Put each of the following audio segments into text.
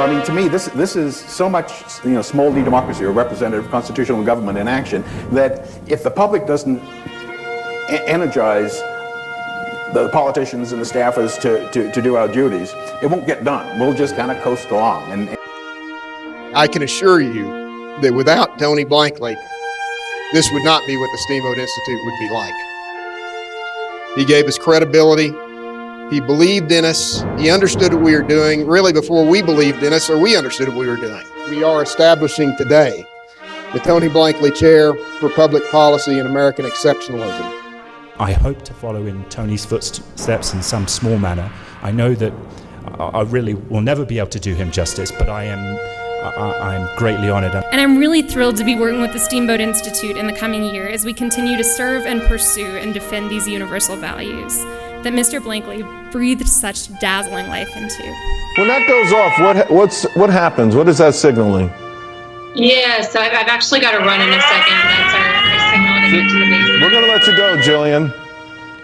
I mean, to me, this is so much, small d democracy or representative constitutional government in action that if the public doesn't energize the politicians and the staffers to do our duties, it won't get done. We'll just kind of coast along. And I can assure you that without Tony Blankley, this would not be what the Steamboat Institute would be like. He gave us credibility. He believed in us. He understood what we were doing, really before we believed in us or we understood what we were doing. We are establishing today the Tony Blankley Chair for Public Policy and American Exceptionalism. I hope to follow in Tony's footsteps in some small manner. I know that I really will never be able to do him justice, but I'm greatly honored. And I'm really thrilled to be working with the Steamboat Institute in the coming year as we continue to serve and pursue and defend these universal values that Mr. Blankley breathed such dazzling life into. When that goes off, what happens? What is that signaling? Yeah, so I've actually got to run in a second. That's our signal to get to the base. We're going to let you go, Jillian.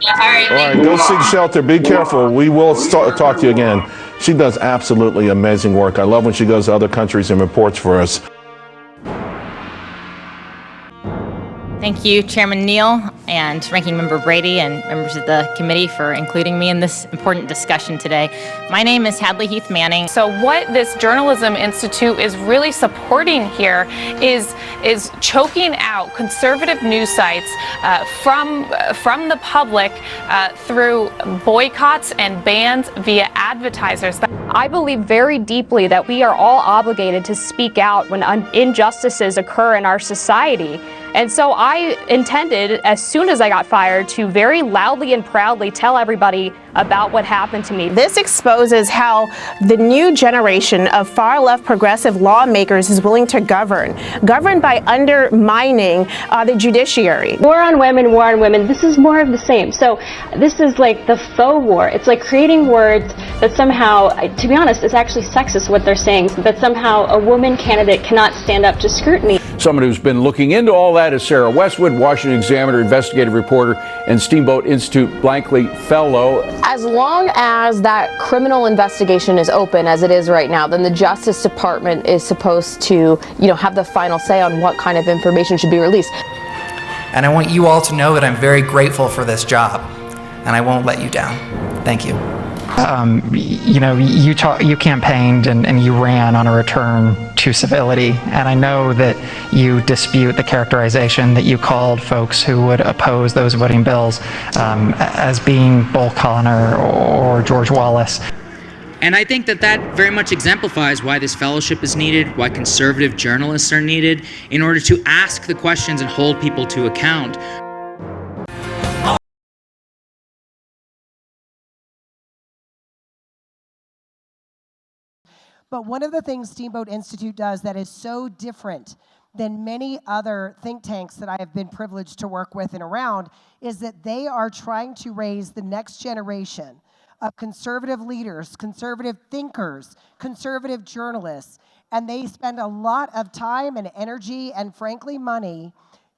Yeah, all right, go seek shelter. Be careful. We will talk to you again. She does absolutely amazing work. I love when she goes to other countries and reports for us. Thank you, Chairman Neal and Ranking Member Brady and members of the committee for including me in this important discussion today. My name is Hadley Heath Manning. So what this Journalism Institute is really supporting here is choking out conservative news sites from the public through boycotts and bans via advertisers. I believe very deeply that we are all obligated to speak out when injustices occur in our society. And so I intended, as soon as I got fired, to very loudly and proudly tell everybody about what happened to me. This exposes how the new generation of far-left progressive lawmakers is willing to govern by undermining the judiciary. War on women, this is more of the same. So this is like the faux war. It's like creating words that somehow, to be honest, it's actually sexist what they're saying, that somehow a woman candidate cannot stand up to scrutiny. Someone who's been looking into all that is Sarah Westwood, Washington Examiner investigative reporter and Steamboat Institute Blankley Fellow. As long as that criminal investigation is open, as it is right now, then the Justice Department is supposed to, have the final say on what kind of information should be released. And I want you all to know that I'm very grateful for this job, and I won't let you down. Thank you. You campaigned and you ran on a return to civility, and I know that you dispute the characterization that you called folks who would oppose those voting bills as being Bull Connor or George Wallace. And I think that very much exemplifies why this fellowship is needed, why conservative journalists are needed, in order to ask the questions and hold people to account. But one of the things Steamboat Institute does that is so different than many other think tanks that I have been privileged to work with and around is that they are trying to raise the next generation of conservative leaders, conservative thinkers, conservative journalists, and they spend a lot of time and energy and, frankly, money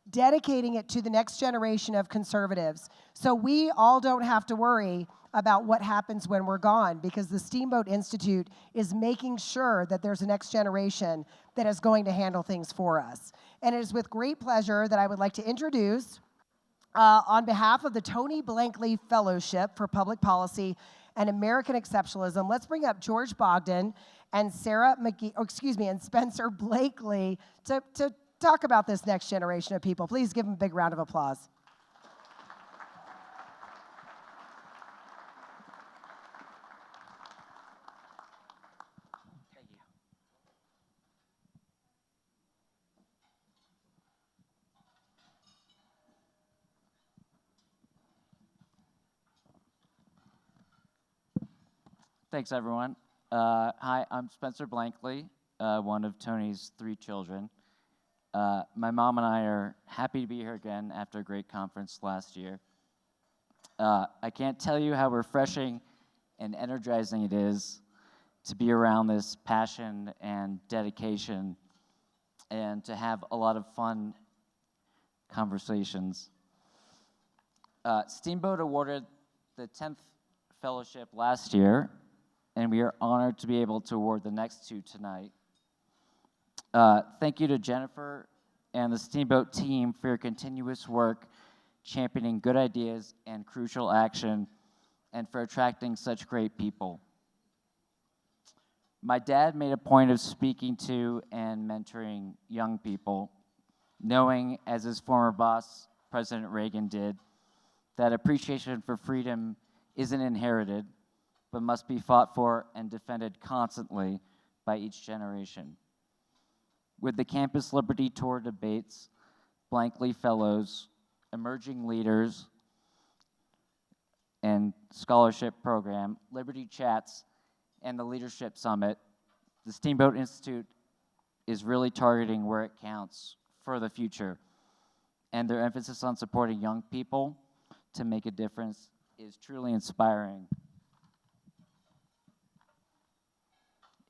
dedicating it to the next generation of conservatives. So we all don't have to worry about what happens when we're gone, because the Steamboat Institute is making sure that there's a next generation that is going to handle things for us. And it is with great pleasure that I would like to introduce, on behalf of the Tony Blankley Fellowship for Public Policy and American Exceptionalism, let's bring up George Bogden and and Spencer Blakely to talk about this next generation of people. Please give them a big round of applause. Thanks, everyone. Hi, I'm Spencer Blankley, one of Tony's 3 children. My mom and I are happy to be here again after a great conference last year. I can't tell you how refreshing and energizing it is to be around this passion and dedication and to have a lot of fun conversations. Steamboat awarded the 10th fellowship last year and we are honored to be able to award the next two tonight. Thank you to Jennifer and the Steamboat team for your continuous work championing good ideas and crucial action, and for attracting such great people. My dad made a point of speaking to and mentoring young people, knowing, as his former boss, President Reagan, did, that appreciation for freedom isn't inherited, but must be fought for and defended constantly by each generation. With the Campus Liberty Tour debates, Blankley Fellows, Emerging Leaders, and Scholarship Program, Liberty Chats, and the Leadership Summit, the Steamboat Institute is really targeting where it counts for the future. And their emphasis on supporting young people to make a difference is truly inspiring.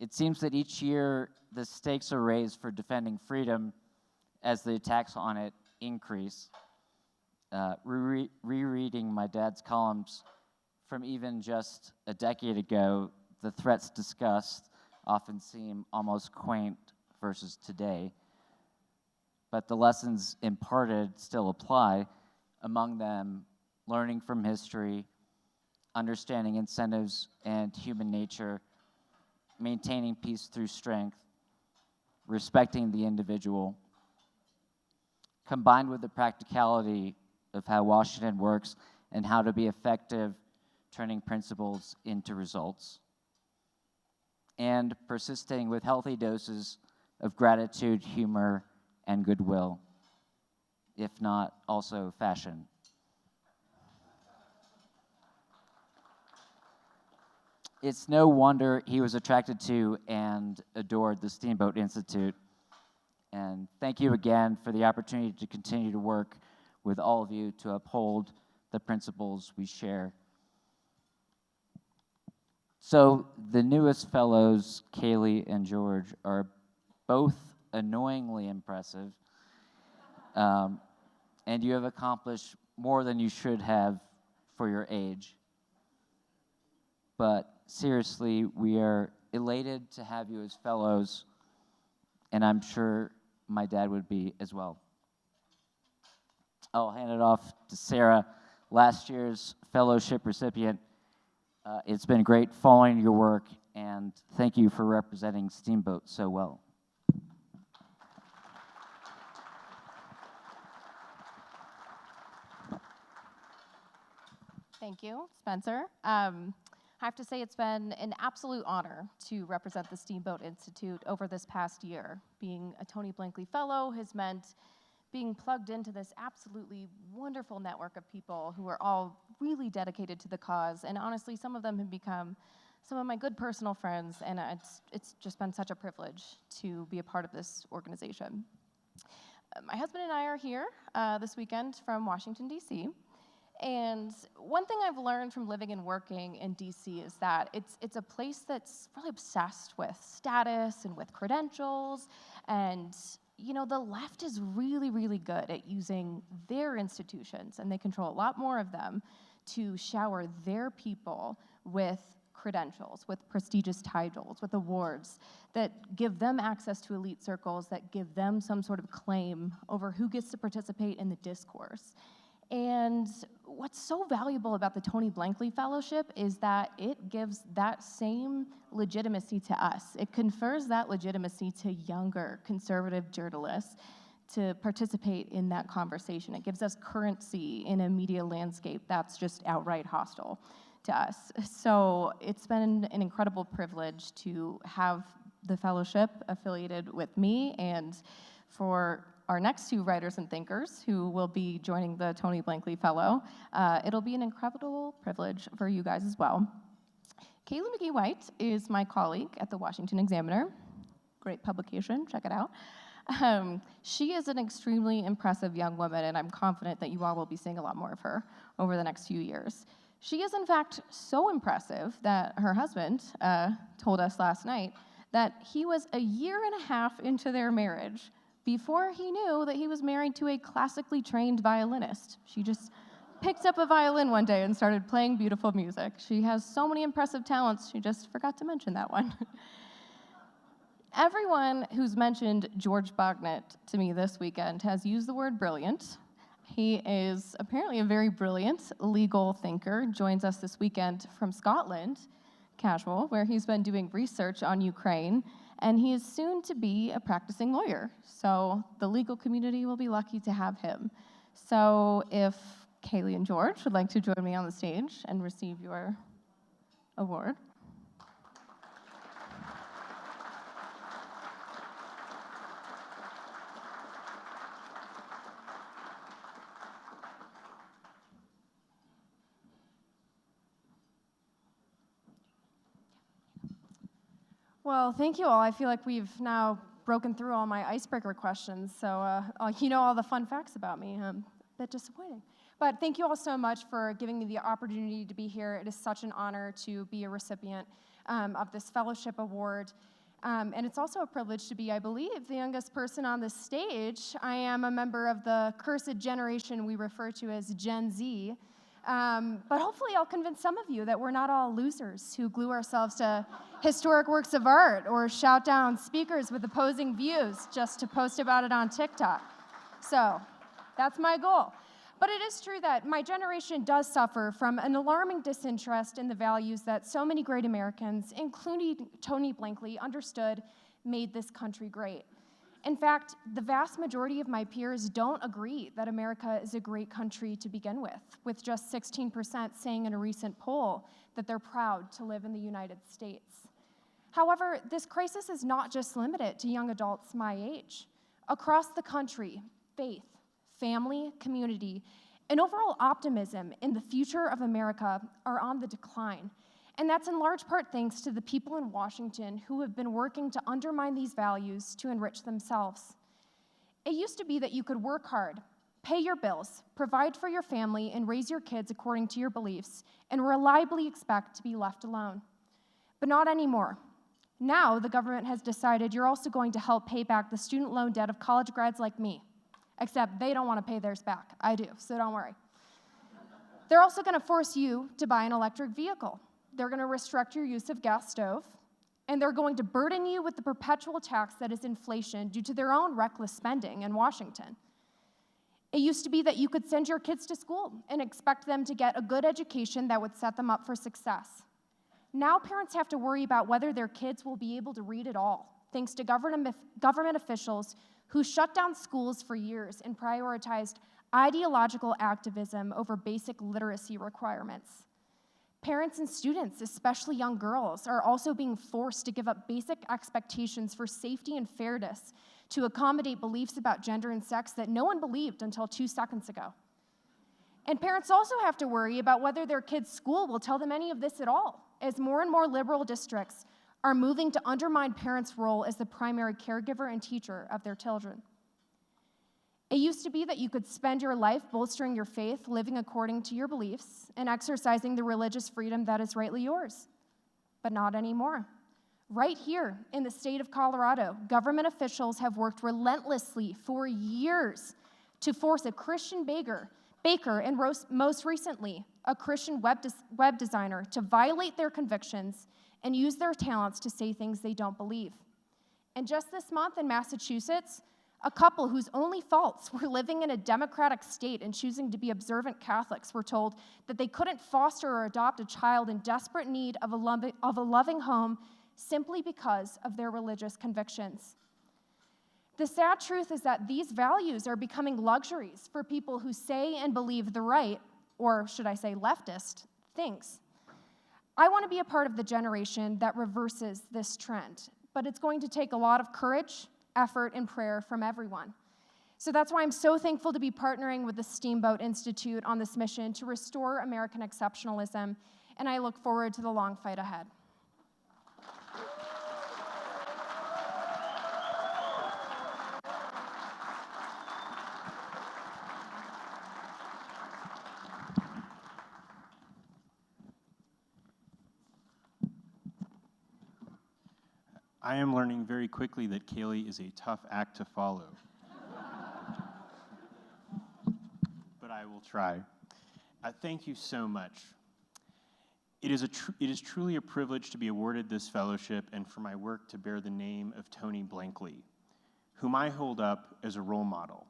It seems that each year the stakes are raised for defending freedom as the attacks on it increase. Rereading my dad's columns from even just a decade ago, the threats discussed often seem almost quaint versus today, but the lessons imparted still apply, among them learning from history, understanding incentives and human nature, maintaining peace through strength, respecting the individual, combined with the practicality of how Washington works and how to be effective turning principles into results, and persisting with healthy doses of gratitude, humor, and goodwill, if not also fashion. It's no wonder he was attracted to and adored the Steamboat Institute. And thank you again for the opportunity to continue to work with all of you to uphold the principles we share. So the newest fellows, KAYLEE and George, are both annoyingly impressive, and you have accomplished more than you should have for your age. But seriously, we are elated to have you as fellows, and I'm sure my dad would be as well. I'll hand it off to Sarah, last year's fellowship recipient. It's been great following your work, and thank you for representing Steamboat so well. Thank you, Spencer. I have to say it's been an absolute honor to represent the Steamboat Institute over this past year. Being a Tony Blankley Fellow has meant being plugged into this absolutely wonderful network of people who are all really dedicated to the cause, and honestly, some of them have become some of my good personal friends, and it's just been such a privilege to be a part of this organization. My husband and I are here this weekend from Washington, D.C., and one thing I've learned from living and working in DC is that it's a place that's really obsessed with status and with credentials, and you know, the left is really, really good at using their institutions, and they control a lot more of them, to shower their people with credentials, with prestigious titles, with awards that give them access to elite circles, that give them some sort of claim over who gets to participate in the discourse. And what's so valuable about the Tony Blankley Fellowship is that it gives that same legitimacy to us. It confers that legitimacy to younger conservative journalists to participate in that conversation. It gives us currency in a media landscape that's just outright hostile to us. So it's been an incredible privilege to have the fellowship affiliated with me, and for our next two writers and thinkers who will be joining the Tony Blankley Fellow, it'll be an incredible privilege for you guys as well. KAYLEE McGee-White is my colleague at the Washington Examiner. Great publication, check it out. She is an extremely impressive young woman, and I'm confident that you all will be seeing a lot more of her over the next few years. She is, in fact, so impressive that her husband told us last night that he was a year and a half into their marriage before he knew that he was married to a classically trained violinist. She just picked up a violin one day and started playing beautiful music. She has so many impressive talents, she just forgot to mention that one. Everyone who's mentioned George Bogden to me this weekend has used the word brilliant. He is apparently a very brilliant legal thinker, joins us this weekend from Scotland, casual, where he's been doing research on Ukraine, and he is soon to be a practicing lawyer. So the legal community will be lucky to have him. So if KAYLEE and George would like to join me on the stage and receive your award. Well, thank you all. I feel like we've now broken through all my icebreaker questions, so you know all the fun facts about me. A bit disappointing. But thank you all so much for giving me the opportunity to be here. It is such an honor to be a recipient of this fellowship award. And it's also a privilege to be, I believe, the youngest person on this stage. I am a member of the cursed generation we refer to as Gen Z. But hopefully I'll convince some of you that we're not all losers who glue ourselves to historic works of art or shout down speakers with opposing views just to post about it on TikTok. So that's my goal. But it is true that my generation does suffer from an alarming disinterest in the values that so many great Americans, including Tony Blankley, understood made this country great. In fact, the vast majority of my peers don't agree that America is a great country to begin with just 16% saying in a recent poll that they're proud to live in the United States. However, this crisis is not just limited to young adults my age. Across the country, faith, family, community, and overall optimism in the future of America are on the decline. And that's in large part thanks to the people in Washington who have been working to undermine these values to enrich themselves. It used to be that you could work hard, pay your bills, provide for your family, and raise your kids according to your beliefs, and reliably expect to be left alone. But not anymore. Now the government has decided you're also going to help pay back the student loan debt of college grads like me. Except they don't want to pay theirs back. I do, so don't worry. They're also going to force you to buy an electric vehicle. They're going to restrict your use of gas stove, and they're going to burden you with the perpetual tax that is inflation due to their own reckless spending in Washington. It used to be that you could send your kids to school and expect them to get a good education that would set them up for success. Now parents have to worry about whether their kids will be able to read at all, thanks to government officials who shut down schools for years and prioritized ideological activism over basic literacy requirements. Parents and students, especially young girls, are also being forced to give up basic expectations for safety and fairness to accommodate beliefs about gender and sex that no one believed until 2 seconds ago. And parents also have to worry about whether their kids' school will tell them any of this at all, as more and more liberal districts are moving to undermine parents' role as the primary caregiver and teacher of their children. It used to be that you could spend your life bolstering your faith, living according to your beliefs, and exercising the religious freedom that is rightly yours. But not anymore. Right here in the state of Colorado, government officials have worked relentlessly for years to force a Christian baker and most recently, a Christian web designer to violate their convictions and use their talents to say things they don't believe. And just this month in Massachusetts, a couple whose only faults were living in a democratic state and choosing to be observant Catholics were told that they couldn't foster or adopt a child in desperate need of a loving home simply because of their religious convictions. The sad truth is that these values are becoming luxuries for people who say and believe the right, or should I say leftist, things. I want to be a part of the generation that reverses this trend, but it's going to take a lot of courage, effort, and prayer from everyone. So that's why I'm so thankful to be partnering with the Steamboat Institute on this mission to restore American exceptionalism, and I look forward to the long fight ahead. I am learning very quickly that KAYLEE is a tough act to follow. But I will try. Thank you so much. It is truly a privilege to be awarded this fellowship and for my work to bear the name of Tony Blankley, whom I hold up as a role model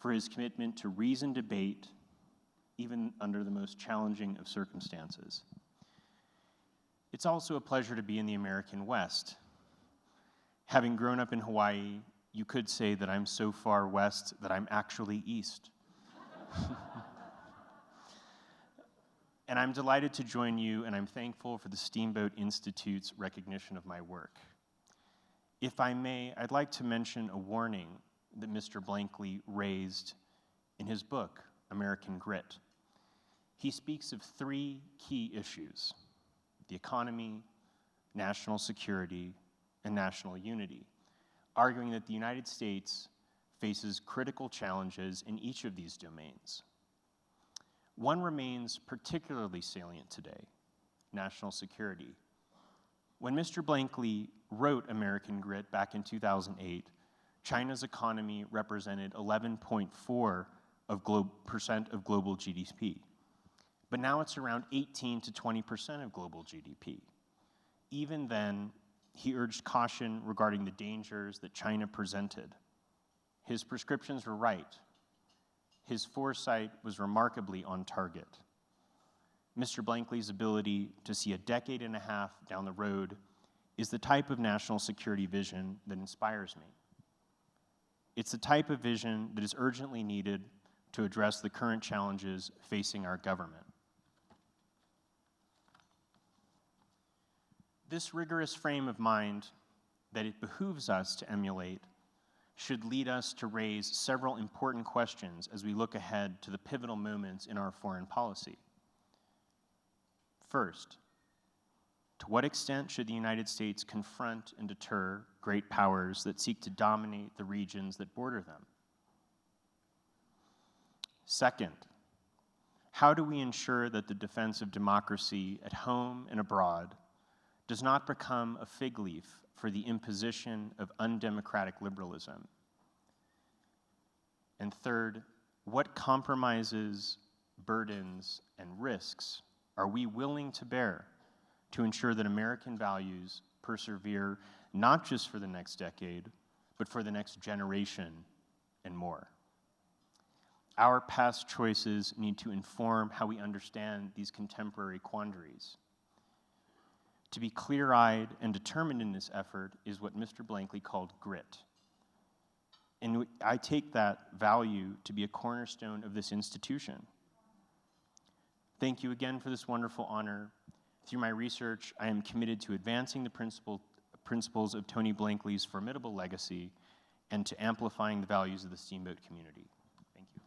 for his commitment to reasoned debate, even under the most challenging of circumstances. It's also a pleasure to be in the American West. Having grown up in Hawaii, you could say that I'm so far west that I'm actually east. And I'm delighted to join you, and I'm thankful for the Steamboat Institute's recognition of my work. If I may, I'd like to mention a warning that Mr. Blankley raised in his book, American Grit. He speaks of 3 key issues: the economy, national security, and national unity, arguing that the United States faces critical challenges in each of these domains. One remains particularly salient today: national security. When Mr. Blankley wrote American Grit back in 2008, China's economy represented 11.4% of global GDP. But now it's around 18 to 20% of global GDP. Even then, he urged caution regarding the dangers that China presented. His prescriptions were right. His foresight was remarkably on target. Mr. Blankley's ability to see a decade and a half down the road is the type of national security vision that inspires me. It's the type of vision that is urgently needed to address the current challenges facing our government. This rigorous frame of mind that it behooves us to emulate should lead us to raise several important questions as we look ahead to the pivotal moments in our foreign policy. First, to what extent should the United States confront and deter great powers that seek to dominate the regions that border them? Second, how do we ensure that the defense of democracy at home and abroad does not become a fig leaf for the imposition of undemocratic liberalism? And third, what compromises, burdens, and risks are we willing to bear to ensure that American values persevere not just for the next decade, but for the next generation and more? Our past choices need to inform how we understand these contemporary quandaries. To be clear-eyed and determined in this effort is what Mr. Blankley called grit. And I take that value to be a cornerstone of this institution. Thank you again for this wonderful honor. Through my research, I am committed to advancing the principles of Tony Blankley's formidable legacy and to amplifying the values of the Steamboat community. Thank you.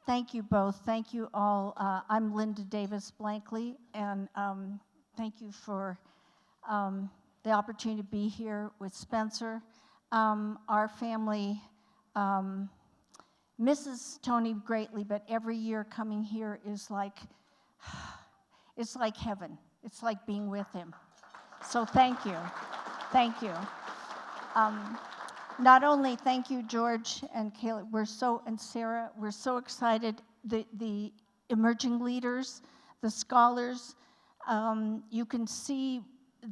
Thank you both. Thank you all. I'm Linda Davis Blankley, and thank you for the opportunity to be here with Spencer. Our family misses Tony greatly, but every year coming here is like, it's like heaven. It's like being with him. So thank you. Thank you. Not only thank you, George and KAYLEE, and Sarah, we're so excited. The emerging leaders, the scholars, you can see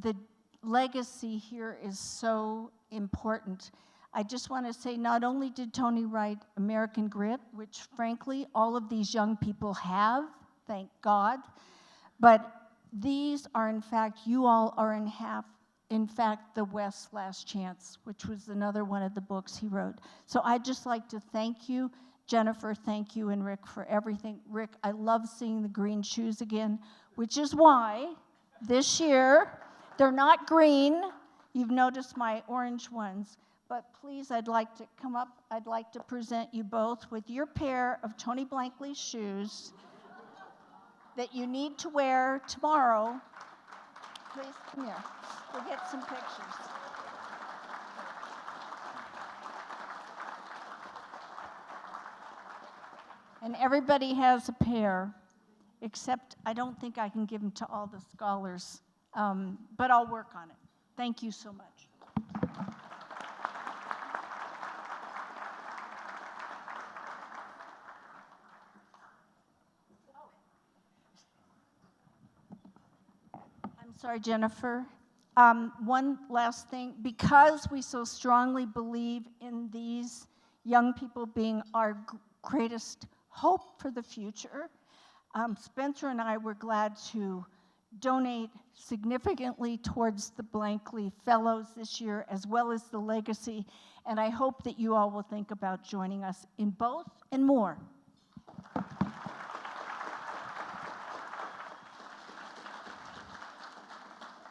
the legacy here is so important. I just want to say, not only did Tony write American Grit, which frankly all of these young people have, thank God, but these are in fact, you all are in fact, The West's Last Chance, which was another one of the books he wrote. So I'd just like to thank you, Jennifer, thank you, and Rick for everything. Rick, I love seeing the green shoes again, which is why this year, they're not green. You've noticed my orange ones. But please, I'd like to come up. I'd like to present you both with your pair of Tony Blankley shoes that you need to wear tomorrow. Please, come here. We'll get some pictures. And everybody has a pair, except I don't think I can give them to all the scholars, but I'll work on it. Thank you so much. I'm sorry, Jennifer. One last thing, because we so strongly believe in these young people being our greatest hope for the future, Spencer and I were glad to donate significantly towards the Blankley Fellows this year, as well as the legacy, and I hope that you all will think about joining us in both and more.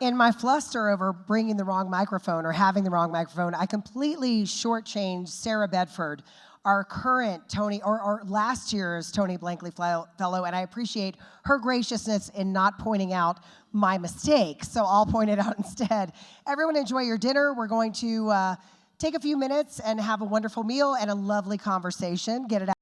In my fluster over bringing the wrong microphone or having the wrong microphone, I completely shortchanged Sarah Bedford, our current Tony, or last year's Tony Blankley Fellow, and I appreciate her graciousness in not pointing out my mistake, so I'll point it out instead. Everyone enjoy your dinner. We're going to take a few minutes and have a wonderful meal and a lovely conversation. Get it out.